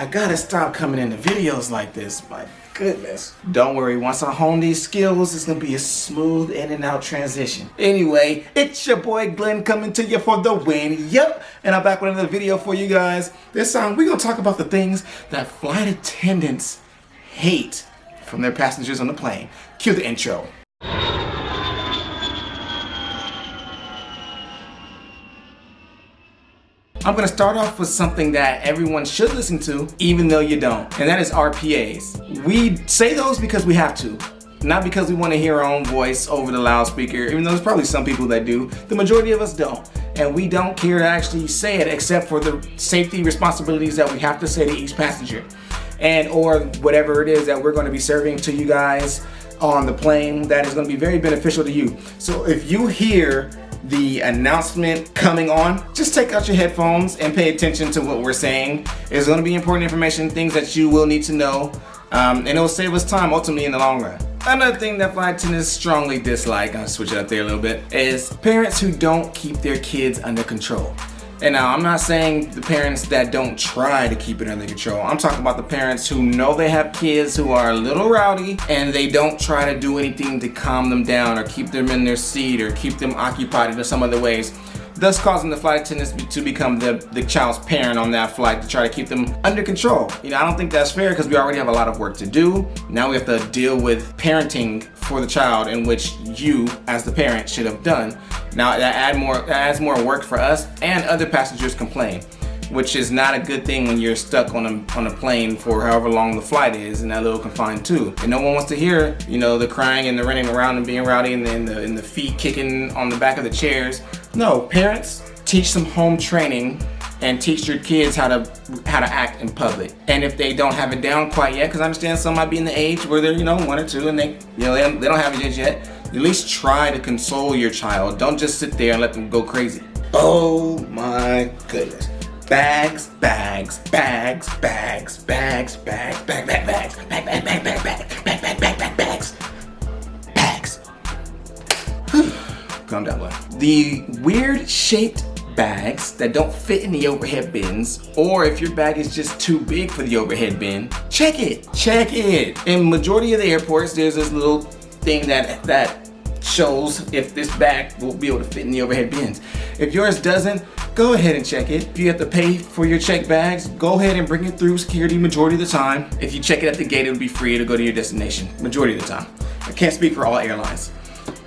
I gotta stop coming into videos like this, my goodness. Don't worry, once I hone these skills, it's gonna be a smooth in and out transition. Anyway, it's your boy Glenn coming to you for the win. Yep, and I'm back with another video for you guys. This time, we're gonna talk about the things that flight attendants hate from their passengers on the plane. Cue the intro. I'm gonna start off with something that everyone should listen to, even though you don't, and that is RPAs. We say those because we have to, not because we want to hear our own voice over the loudspeaker, even though there's probably some people that do. The majority of us don't, and we don't care to actually say it except for the safety responsibilities that we have to say to each passenger, and or whatever it is that we're going to be serving to you guys on the plane that is going to be very beneficial to you. So if you hear the announcement coming on, just take out your headphones and pay attention to what we're saying. It's going to be important information, things that you will need to know, and it will save us time ultimately in the long run. Another thing that flight attendants strongly dislike, I'll switch it up there a little bit, is parents who don't keep their kids under control. And now I'm not saying the parents that don't try to keep it under control. I'm talking about the parents who know they have kids who are a little rowdy and they don't try to do anything to calm them down or keep them in their seat or keep them occupied in some other ways, thus causing the flight attendants to become the child's parent on that flight to try to keep them under control. You know, I don't think that's fair because we already have a lot of work to do. Now we have to deal with parenting for the child, in which you, as the parent, should have done. Now that adds more work for us, and other passengers complain, which is not a good thing when you're stuck on a plane for however long the flight is in that little confined tube. And no one wants to hear, you know, the crying and the running around and being rowdy and the feet kicking on the back of the chairs. No, parents, teach some home training and teach your kids how to act in public. And if they don't have it down quite yet, because I understand some might be in the age where they're, you know, 1 or 2 and they don't have it yet, at least try to console your child. Don't just sit there and let them go crazy. Oh my goodness. Bags, bags, bags, bags, bags, bags, bag, bag, bags, bag, bag, bag, bag, bag, bag, bag, bag, bag, bags, bags. Calm down, boy. The weird shaped bags that don't fit in the overhead bins, or if your bag is just too big for the overhead bin, check it. In majority of the airports, there's this little thing that shows if this bag will be able to fit in the overhead bins. If yours doesn't, go ahead and check it. If you have to pay for your checked bags, go ahead and bring it through security majority of the time. If you check it at the gate, it'll be free to go to your destination majority of the time. I can't speak for all airlines.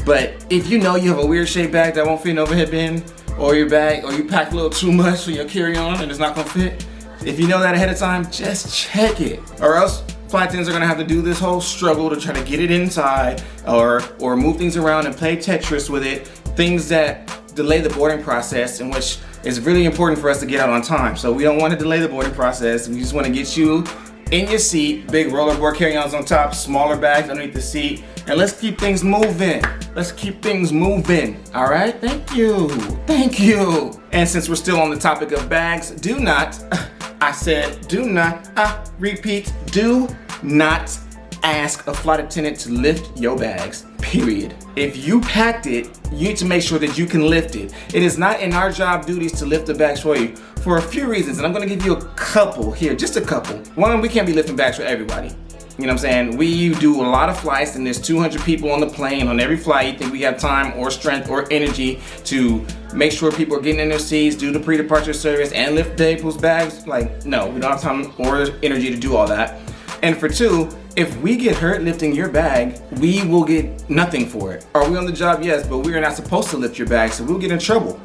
But if you know you have a weird shaped bag that won't fit in an overhead bin, or your bag, or you pack a little too much for your carry-on and it's not gonna fit, if you know that ahead of time, just check it. Or else flight attendants are gonna have to do this whole struggle to try to get it inside, or move things around and play Tetris with it, things that delay the boarding process, in which is really important for us to get out on time. So we don't want to delay the boarding process. We just want to get you in your seat, big rollerboard carry-ons on top, smaller bags underneath the seat, and let's keep things moving. All right, thank you. And since we're still on the topic of bags, do not ask a flight attendant to lift your bags, period. If you packed it, you need to make sure that you can lift it. It is not in our job duties to lift the bags for you for a few reasons, and I'm gonna give you a couple here, just a couple. One, we can't be lifting bags for everybody. You know what I'm saying? We do a lot of flights and there's 200 people on the plane. On every flight, you think we have time or strength or energy to make sure people are getting in their seats, do the pre-departure service, and lift people's bags? Like, no, we don't have time or energy to do all that. And for 2, if we get hurt lifting your bag, we will get nothing for it. Are we on the job? Yes, but we are not supposed to lift your bag, so we'll get in trouble.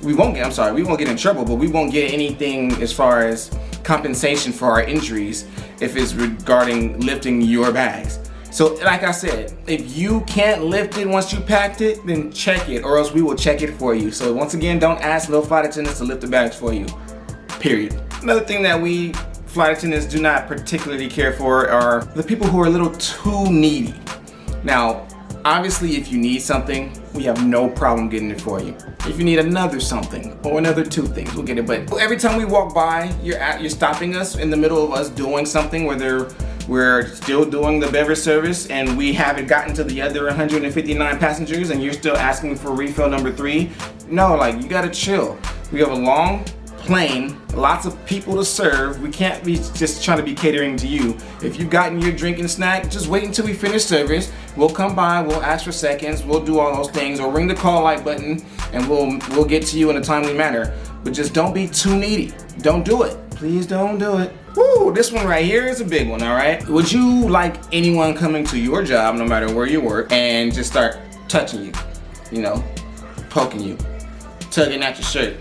We won't get in trouble, but we won't get anything as far as compensation for our injuries if it's regarding lifting your bags. So like I said, if you can't lift it once you packed it, then check it, or else we will check it for you. So once again, don't ask little flight attendants to lift the bags for you, period. Another thing that we flight attendants do not particularly care for are the people who are a little too needy. Now, obviously, if you need something, we have no problem getting it for you. If you need another something or another 2 things, we'll get it. But every time we walk by, you're stopping us in the middle of us doing something, whether we're still doing the beverage service and we haven't gotten to the other 159 passengers and you're still asking for refill number 3. No, like, you gotta chill. We have a long plane, lots of people to serve. We can't be just trying to be catering to you. If you've gotten your drink and snack, just wait until we finish service. We'll come by, we'll ask for seconds, we'll do all those things, or ring the call light button, and we'll get to you in a timely manner. But just don't be too needy. Don't do it. Please don't do it. Woo, this one right here is a big one, all right? Would you like anyone coming to your job, no matter where you work, and just start touching you, you know, poking you, tugging at your shirt?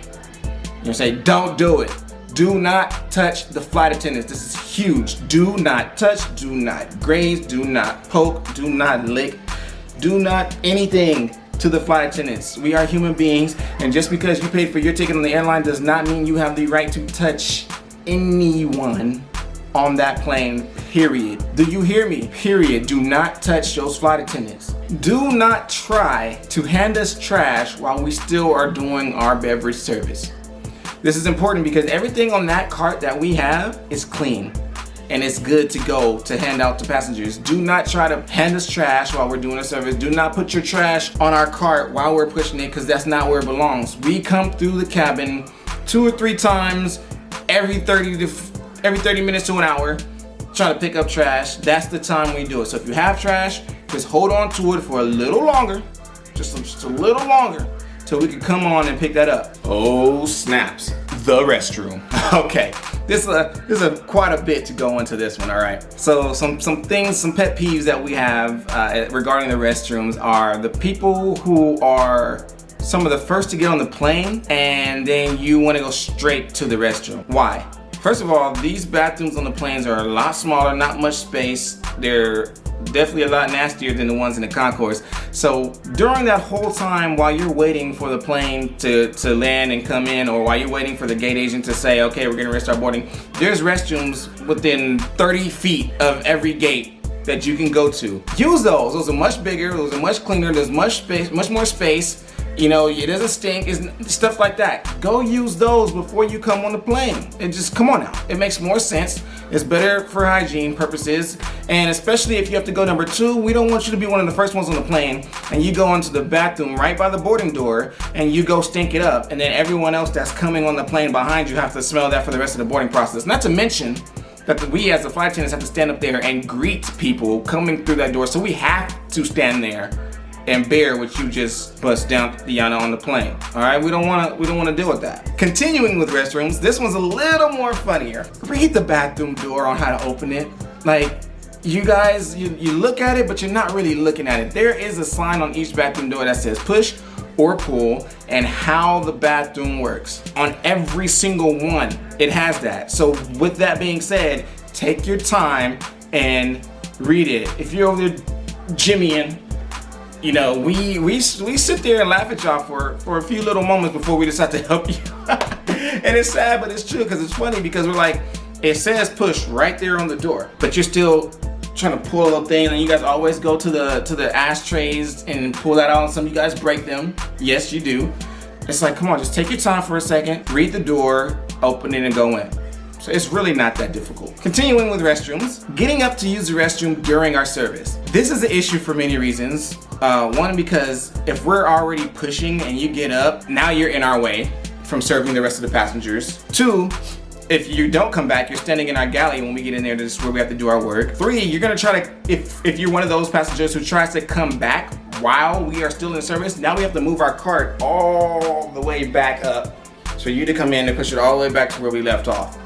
You say, don't do it. Do not touch the flight attendants. This is huge. Do not touch, do not graze, do not poke, do not lick, do not anything to the flight attendants. We are human beings, and just because you paid for your ticket on the airline does not mean you have the right to touch anyone on that plane, period. Do you hear me? Period. Do not touch those flight attendants. Do not try to hand us trash while we still are doing our beverage service. This is important because everything on that cart that we have is clean and it's good to go to hand out to passengers. Do not try to hand us trash while we're doing a service. Do not put your trash on our cart while we're pushing it, because that's not where it belongs. We come through the cabin 2 or 3 times every 30 minutes to an hour trying to pick up trash. That's the time we do it. So if you have trash, just hold on to it for a little longer, just a little longer, so we can come on and pick that up. Oh snaps, the restroom. Okay, this is quite a bit to go into this one, all right? So some things, some pet peeves that we have regarding the restrooms are the people who are some of the first to get on the plane, and then you want to go straight to the restroom. Why? First of all, these bathrooms on the planes are a lot smaller, not much space. They're definitely a lot nastier than the ones in the concourse. So during that whole time while you're waiting for the plane to land and come in, or while you're waiting for the gate agent to say, okay, we're gonna restart boarding, there's restrooms within 30 feet of every gate that you can go to. Use those. Those are much bigger, those are much cleaner, there's much space, much more space. You know, it doesn't stink, it's stuff like that. Go use those before you come on the plane. And just come on now. It makes more sense. It's better for hygiene purposes. And especially if you have to go number 2, we don't want you to be one of the first ones on the plane and you go into the bathroom right by the boarding door and you go stink it up. And then everyone else that's coming on the plane behind you have to smell that for the rest of the boarding process. Not to mention that we as the flight attendants have to stand up there and greet people coming through that door. So we have to stand there and bear what you just bust down on the plane. All right, we don't want to deal with that. Continuing with restrooms, this one's a little more funnier. Read the bathroom door on how to open it. Like, you guys, you look at it, but you're not really looking at it. There is a sign on each bathroom door that says push or pull and how the bathroom works. On every single one, it has that. So with that being said, take your time and read it. If you're over there jimmying, you know, we sit there and laugh at y'all for a few little moments before we decide to help you. And it's sad, but it's true, because it's funny, because we're like, it says push right there on the door, but you're still trying to pull a little thing, and you guys always go to the ashtrays and pull that out, and some of you guys break them. Yes, you do. It's like, come on, just take your time for a second, read the door, open it, and go in. So it's really not that difficult. Continuing with restrooms, getting up to use the restroom during our service. This is an issue for many reasons. One, because if we're already pushing and you get up, now you're in our way from serving the rest of the passengers. 2, if you don't come back, you're standing in our galley when we get in there. This is where we have to do our work. 3, you're gonna try to, if you're one of those passengers who tries to come back while we are still in service, now we have to move our cart all the way back up for you to come in and push it all the way back to where we left off.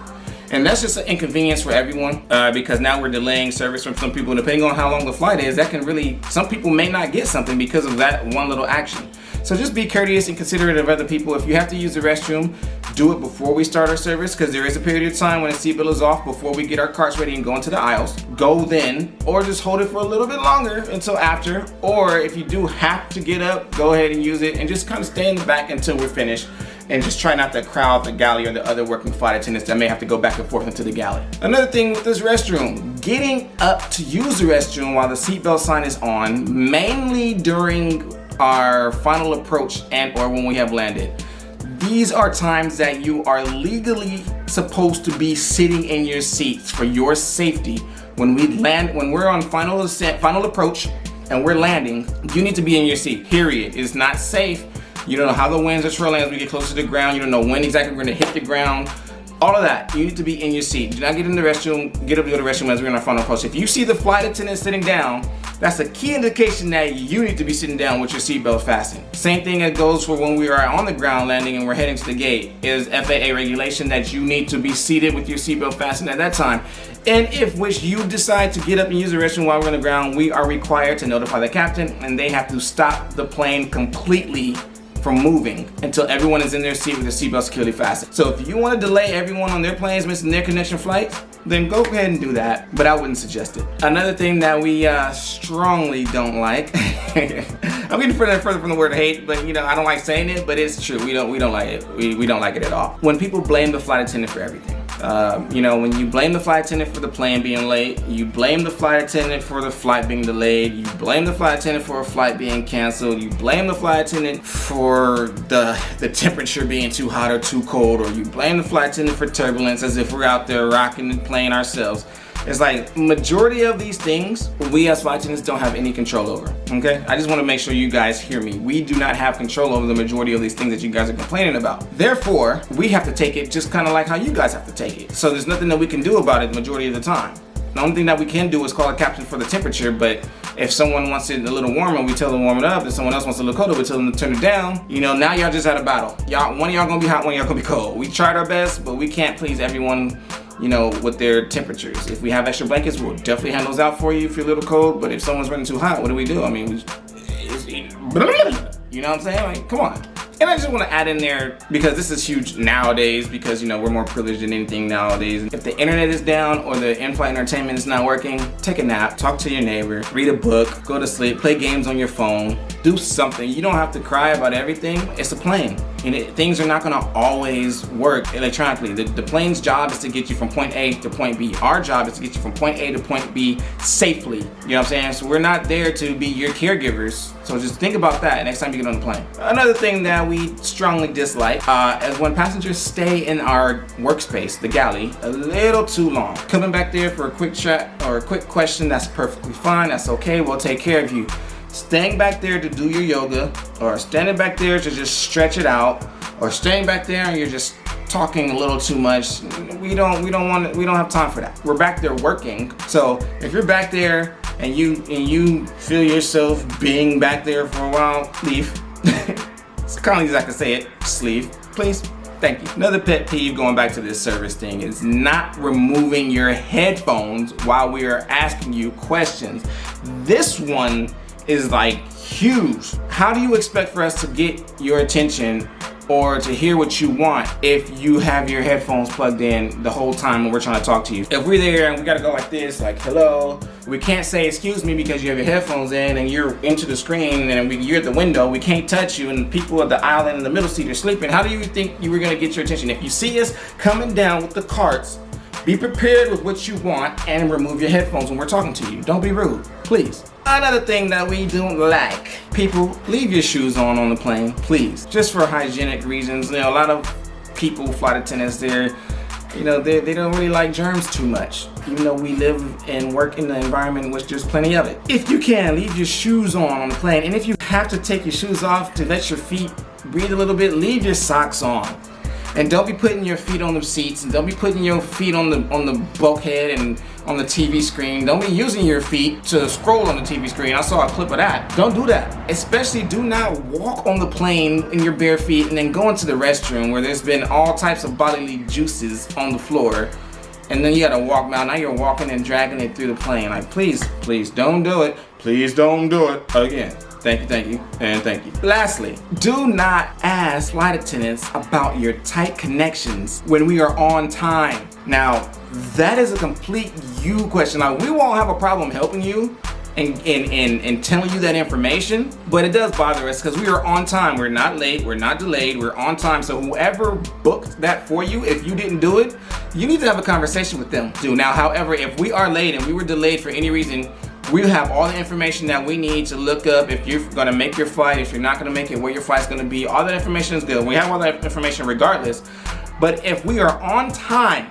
And that's just an inconvenience for everyone, because now we're delaying service from some people. Depending on how long the flight is, that can really, some people may not get something because of that one little action. So just be courteous and considerate of other people. If you have to use the restroom, do it before we start our service, because there is a period of time when the seatbelt is off before we get our carts ready and go into the aisles. Go then, or just hold it for a little bit longer until after. Or if you do have to get up, go ahead and use it and just kind of stay in the back until we're finished. And just try not to crowd the galley or the other working flight attendants that may have to go back and forth into the galley. Another thing with this restroom, getting up to use the restroom while the seatbelt sign is on, mainly during our final approach and or when we have landed. These are times that you are legally supposed to be sitting in your seats for your safety. When we land, when we're on final ascent, final approach, and we're landing, you need to be in your seat, period. It's not safe You don't know how the winds are trailing as we get closer to the ground. You don't know when exactly we're gonna hit the ground. All of that, you need to be in your seat. Do not get in the restroom, get up to go to the restroom as we're in our final approach. If you see the flight attendant sitting down, that's a key indication that you need to be sitting down with your seatbelt fastened. Same thing that goes for when we are on the ground landing and we're heading to the gate. Is FAA regulation that you need to be seated with your seatbelt fastened at that time. And if which you decide to get up and use the restroom while we're on the ground, we are required to notify the captain, and they have to stop the plane completely from moving until everyone is in their seat with their seatbelt securely fastened. So if you want to delay everyone on their planes missing their connection flights, then go ahead and do that, but I wouldn't suggest it. Another thing that we strongly don't like, I'm getting further from the word hate, but you know, I don't like saying it, but it's true. We don't like it. We don't like it at all. When people blame the flight attendant for everything. You know, when you blame the flight attendant for the plane being late, you blame the flight attendant for the flight being delayed, you blame the flight attendant for a flight being canceled, you blame the flight attendant for the temperature being too hot or too cold, or you blame the flight attendant for turbulence as if we're out there rocking the plane ourselves. It's like, majority of these things, we as flight attendants don't have any control over, okay? I just wanna make sure you guys hear me. We do not have control over the majority of these things that you guys are complaining about. Therefore, we have to take it just kinda like how you guys have to take it. So there's nothing that we can do about it the majority of the time. The only thing that we can do is call a captain for the temperature, but if someone wants it a little warmer, we tell them to warm it up. If someone else wants it a little colder, we tell them to turn it down. You know, now y'all just had a battle. One of y'all gonna be hot, one of y'all gonna be cold. We tried our best, but we can't please everyone, you know, with their temperatures. If we have extra blankets, we'll definitely hand those out for you if you're a little cold, but if someone's running too hot, what do? I mean, you know what I'm saying? Like, come on. And I just want to add in there, because this is huge nowadays, because you know we're more privileged than anything nowadays. If the internet is down or the in-flight entertainment is not working, take a nap, talk to your neighbor, read a book, go to sleep, play games on your phone, do something. You don't have to cry about everything. It's a plane. And things are not going to always work electronically. The plane's job is to get you from point A to point B. Our job is to get you from point A to point B safely. You know what I'm saying? So we're not there to be your caregivers. So just think about that next time you get on the plane. Another thing that we strongly dislike is when passengers stay in our workspace, the galley, a little too long. Coming back there for a quick chat or a quick question, that's perfectly fine. That's okay. We'll take care of you. Staying back there to do your yoga, or standing back there to just stretch it out, or staying back there and you're just talking a little too much, we don't have time for that. We're back there working. So if you're back there and you feel yourself being back there for a while, leave. It's kind of easy I can say it, just leave, please. Thank you. Another pet peeve, going back to this service thing, is not removing your headphones while we are asking you questions. This one is like huge. How do you expect for us to get your attention or to hear what you want if you have your headphones plugged in the whole time when we're trying to talk to you? If we're there and we gotta go like this, like hello, we can't say excuse me because you have your headphones in and you're into the screen and you're at the window, we can't touch you, and people at the aisle and in the middle seat are sleeping. How do you think you were gonna get your attention? If you see us coming down with the carts, be prepared with what you want and remove your headphones when we're talking to you. Don't be rude, please. Another thing that we don't like, people, leave your shoes on the plane, please. Just for hygienic reasons. You know, a lot of people, flight attendants, they don't really like germs too much, even though we live and work in an environment in which there's plenty of it. If you can, leave your shoes on the plane, and if you have to take your shoes off to let your feet breathe a little bit, leave your socks on. And don't be putting your feet on the seats, and don't be putting your feet on the bulkhead and on the TV screen. Don't be using your feet to scroll on the TV screen. I saw a clip of that. Don't do that. Especially do not walk on the plane in your bare feet and then go into the restroom where there's been all types of bodily juices on the floor. And then you gotta walk out. Now you're walking and dragging it through the plane. Like, please don't do it. Please don't do it again. Thank you, and thank you. Lastly, do not ask flight attendants about your tight connections when we are on time. Now, that is a complete you question. Now, we won't have a problem helping you and telling you that information, but it does bother us because we are on time. We're not late, we're not delayed, we're on time. So whoever booked that for you, if you didn't do it, you need to have a conversation with them. Now, however, if we are late and we were delayed for any reason, we have all the information that we need to look up if you're gonna make your flight, if you're not gonna make it, where your flight's gonna be. All that information is good. We have all that information regardless. But if we are on time,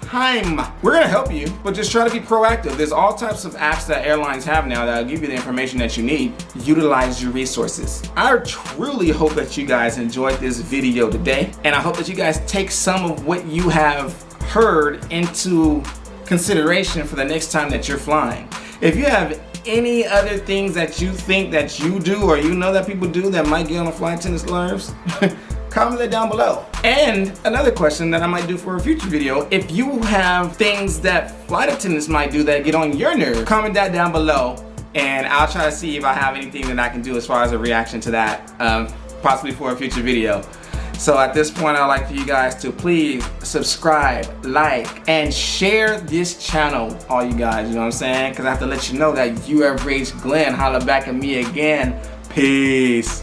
time. We're gonna help you, but just try to be proactive. There's all types of apps that airlines have now that'll give you the information that you need. Utilize your resources. I truly hope that you guys enjoyed this video today, and I hope that you guys take some of what you have heard into consideration for the next time that you're flying. If you have any other things that you think that you do or you know that people do that might get on a flight attendant's nerves, comment that down below. And another question that I might do for a future video, if you have things that flight attendants might do that get on your nerves, comment that down below, and I'll try to see if I have anything that I can do as far as a reaction to that, possibly for a future video. So at this point, I'd like for you guys to please subscribe, like, and share this channel, all you guys, you know what I'm saying? Because I have to let you know that you have reached Glenn. Holla back at me again. Peace.